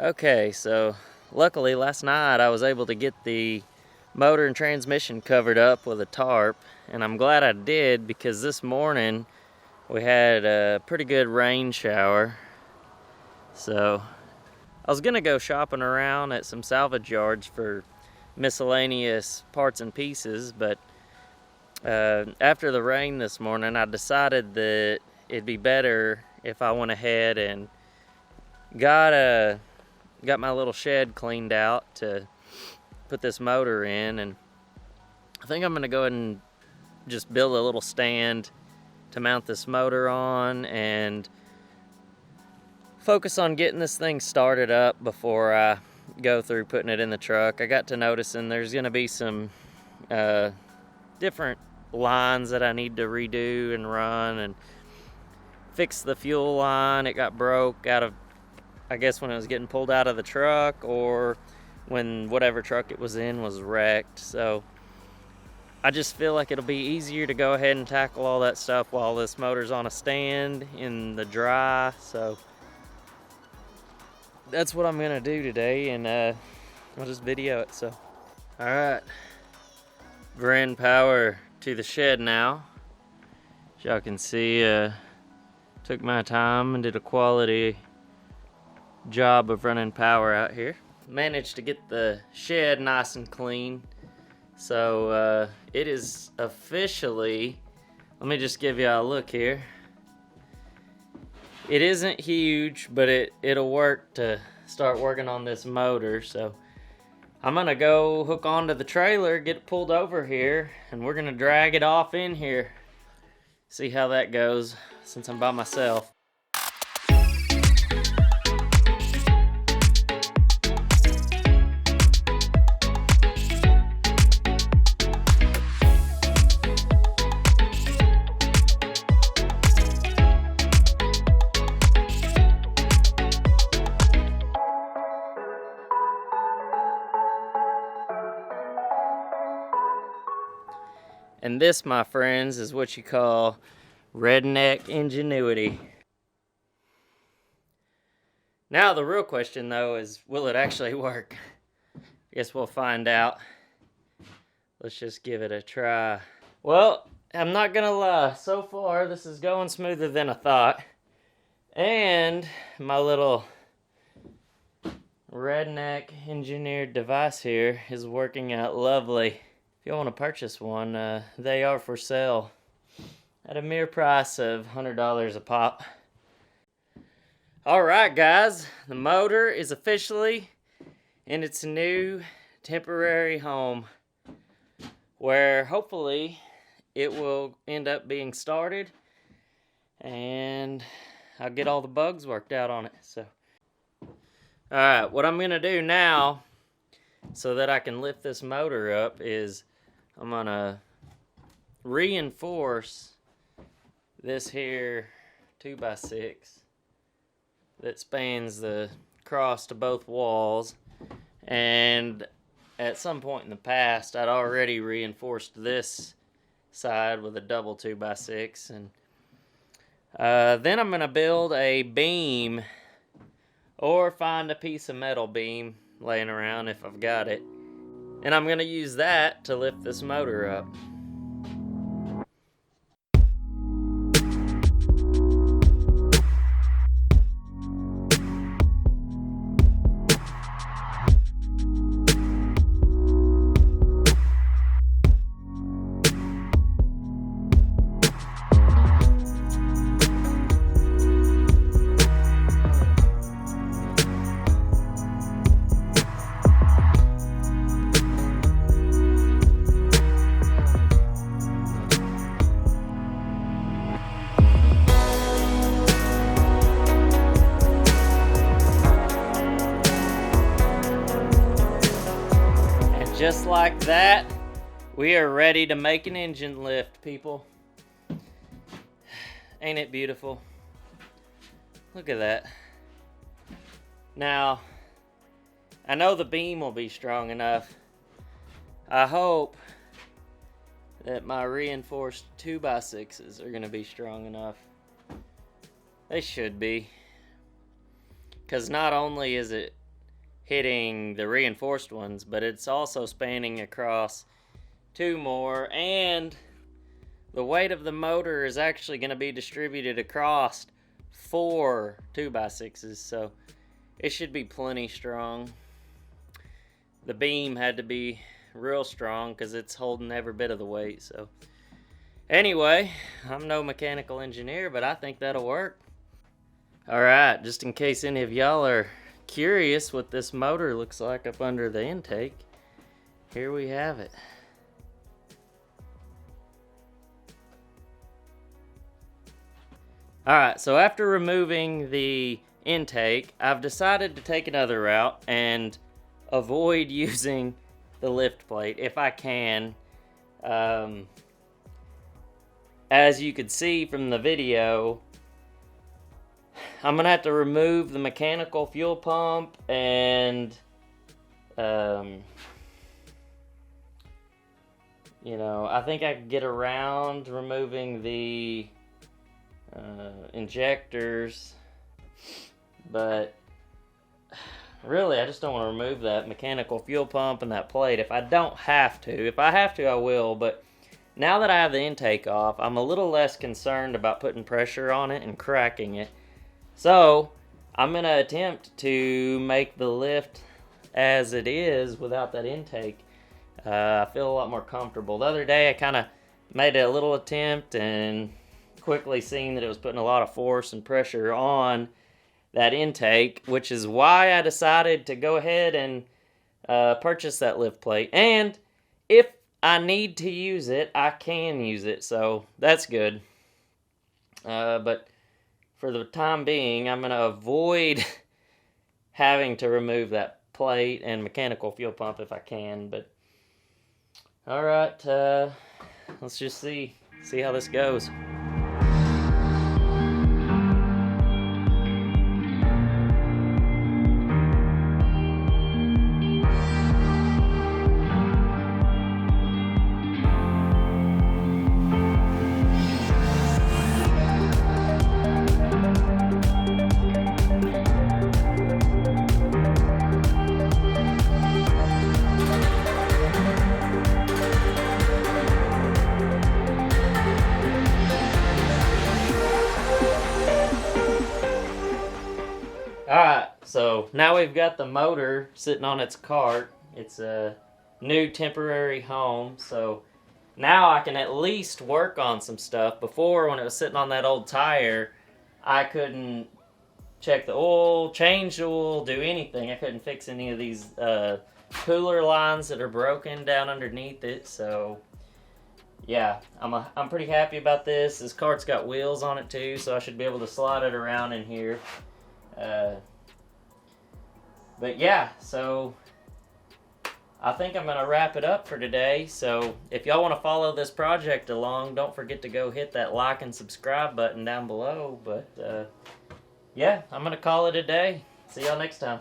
Okay, so luckily last night I was able to get the motor and transmission covered up with a tarp, and I'm glad I did because this morning we had a pretty good rain shower. So I was gonna go shopping around at some salvage yards for miscellaneous parts and pieces, but after the rain this morning I decided that it'd be better if I went ahead and got my little shed cleaned out to put this motor in, and I think I'm gonna go ahead and just build a little stand to mount this motor on and focus on getting this thing started up before I go through putting it in the truck. I got to noticing there's gonna be some different lines that I need to redo and run and fix the fuel line. It got broke out of, I guess, when it was getting pulled out of the truck, or when whatever truck it was in was wrecked. So I just feel like it'll be easier to go ahead and tackle all that stuff while this motor's on a stand in the dry. So that's what I'm gonna do today, and I'll just video it. So all right, bring power to the shed now. As y'all can see, took my time and did a quality job of running power out here. Managed to get the shed nice and clean. So it is officially, let me just give you a look here. It isn't huge, but it'll work to start working on this motor. So I'm gonna go hook onto the trailer, get it pulled over here, and we're gonna drag it off in here. See how that goes since I'm by myself. And this, my friends, is what you call redneck ingenuity. Now the real question, though, is will it actually work? I guess we'll find out. Let's just give it a try. Well, I'm not gonna lie, so far this is going smoother than I thought. And my little redneck engineered device here is working out lovely. If you want to purchase one, they are for sale at a mere price of $100 a pop. Alright guys, the motor is officially in its new temporary home, where hopefully it will end up being started and I'll get all the bugs worked out on it. So, alright, what I'm going to do now so that I can lift this motor up is I'm gonna reinforce this here 2x6 that spans the cross to both walls, and at some point in the past I'd already reinforced this side with a double 2x6, and then I'm gonna build a beam or find a piece of metal beam laying around if I've got it. And I'm gonna use that to lift this motor up. Just like that, we are ready to make an engine lift, people. Ain't it beautiful? Look at that. Now, I know the beam will be strong enough. I hope that my reinforced 2x6s are going to be strong enough. They should be. Because not only is it hitting the reinforced ones, but it's also spanning across 2 more, and the weight of the motor is actually going to be distributed across 4 2x6s, so it should be plenty strong. The beam had to be real strong because it's holding every bit of the weight. So anyway, I'm no mechanical engineer, but I think that'll work. Alright, just in case any of y'all are curious what this motor looks like up under the intake, here we have it. Alright, so after removing the intake, I've decided to take another route and avoid using the lift plate if I can. As you could see from the video, I'm gonna have to remove the mechanical fuel pump and you know, I think I could get around removing the injectors, but really I just don't want to remove that mechanical fuel pump and that plate if I don't have to. If I have to, I will, but now that I have the intake off, I'm a little less concerned about putting pressure on it and cracking it. So I'm going to attempt to make the lift as it is without that intake. I feel a lot more comfortable. The other day I kind of made a little attempt and quickly seen that it was putting a lot of force and pressure on that intake, which is why I decided to go ahead and purchase that lift plate. And if I need to use it, I can use it, so that's good. But for the time being, I'm going to avoid having to remove that plate and mechanical fuel pump if I can. But alright, let's just see how this goes. Alright, so now we've got the motor sitting on its cart. It's a new temporary home, so now I can at least work on some stuff. Before, when it was sitting on that old tire, I couldn't check the oil, change the oil, do anything. I couldn't fix any of these cooler lines that are broken down underneath it, so yeah, I'm pretty happy about this. This cart's got wheels on it too, so I should be able to slide it around in here. But yeah, so I think I'm going to wrap it up for today. So if y'all want to follow this project along, don't forget to go hit that like and subscribe button down below. But yeah, I'm going to call it a day. See y'all next time.